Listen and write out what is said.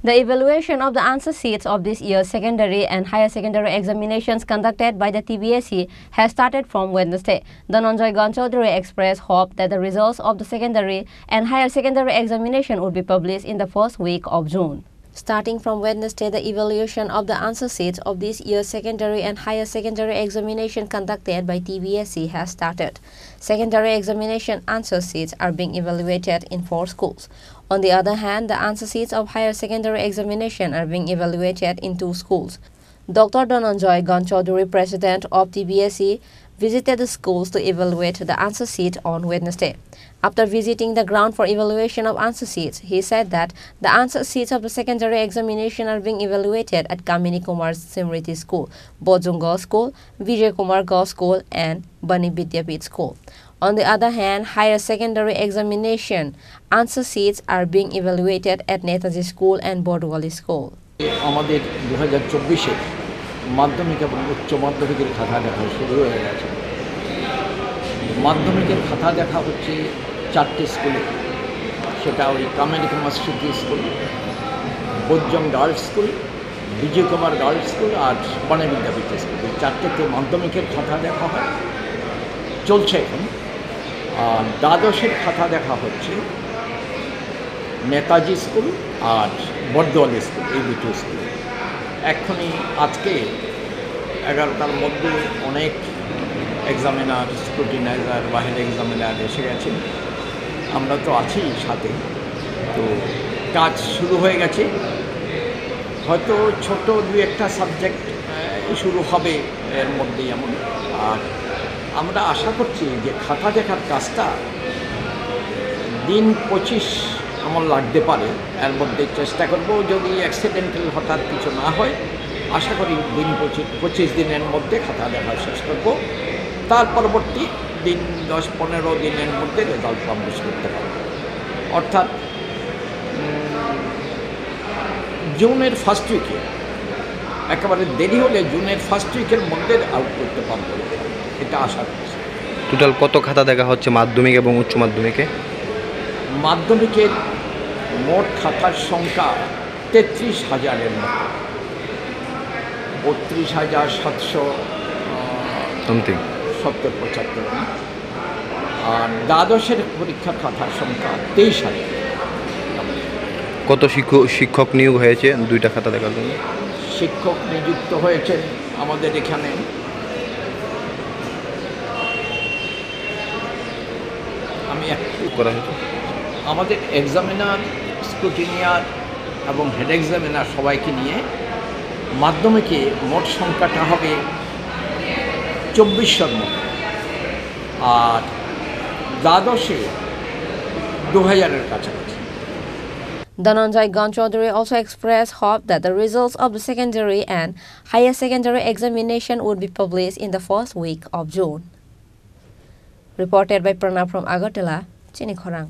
The evaluation of the answer sheets of this year's secondary and higher secondary examinations conducted by the TBSE has started from Wednesday. Dhananjay Ganchaudhary expressed hope that the results of the secondary and higher secondary examination would be published in the first week of June. Starting from Wednesday, the evaluation of the answer sheets of this year's secondary and higher secondary examination conducted by TBSE has started. Secondary examination answer sheets are being evaluated in 4 schools. On the other hand, the answer sheets of higher secondary examination are being evaluated in 2 schools. Dr. Dhananjay Ganchaudhary, president of TBSE, visited the schools to evaluate the answer sheet on Wednesday. After visiting the ground for evaluation of answer sheets, he said that the answer sheets of the secondary examination are being evaluated at Kamini Kumar Simriti School, Bojung Girls School, Vijay Kumar Girls School, and Bani Vidyapith School. On the other hand, higher secondary examination answer sheets are being evaluated at Netaji School and Bordwali School. আমাদের 2024 মাধ্যমিক এবং উচ্চ মাধ্যমিকের খাতা দেখা শুরু হয়ে গেছে। মাধ্যমিকের খাতা দেখা হচ্ছে 4টে স্কুলে, সেটা ওই কামিনী কুমার স্মৃতি স্কুল, বোজ্জং গার্লস স্কুল, বিজয় কুমার গার্লস স্কুল আর বনে বিদ্যাপীঠ স্কুল। এই 4টেতে মাধ্যমিকের খাতা দেখা হয়, চলছে এখন। আর দ্বাদশের খাতা দেখা হচ্ছে নেতাজি স্কুল আর বর্দোয়ালি স্কুল, এই 2টো স্কুলে। এখনই আজকে 11টার মধ্যে অনেক এক্সামিনার, স্ক্রুটিনাইজার, বাহির এক্সামিনার এসে গেছে। আমরা তো আছি সাথে, তো কাজ শুরু হয়ে গেছে। হয়তো ছোট 2-1টা সাবজেক্ট শুরু হবে এর মধ্যেই এমন। আর আমরা আশা করছি যে খাতা দেখার কাজটা দিন 25 আমার লাগতে পারে। এর মধ্যে চেষ্টা করব, যদি অ্যাক্সিডেন্টাল হঠাৎ কিছু না হয়, আশা করি দিন 25 দিনের মধ্যে খাতা দেখা শেষ করব। তার পরবর্তী দিন 10-15 দিনের মধ্যে রেজাল্ট পাবলিশ করতে পারব। অর্থাৎ জুনের ফার্স্ট উইকে, একেবারে দেরি হলে জুনের ফার্স্ট উইকের মধ্যে আউট করতে পারব, এটা আশা করছি। টোটাল কত খাতা দেখা হচ্ছে মাধ্যমিক এবং উচ্চ মাধ্যমিকে? মাধ্যমিকের মোট খাতার সংখ্যা 33,000-এর মতো, 32,770-75। আর দ্বাদশের পরীক্ষার খাতার সংখ্যা 23,000। কত শিক্ষক নিয়োগ হয়েছে 2টা খাতা দেখার জন্য? শিক্ষক নিযুক্ত হয়েছেন আমাদের এখানে করা হয়েছে। আমাদের এক্সামিনার, স্ক্রুটিনিয়ার এবং হেড এক্সামিনার সবাইকে নিয়ে মাধ্যমিকে মোট সংখ্যাটা হবে 2400-এর মতো, আর দ্বাদশে 2000-এর কাছাকাছি। Dhananjay Ganchaudhary also expressed hope that the results of the secondary and higher secondary examination would be published in the first week of June. Reported by Pranab from Agartala, Chini Khorang.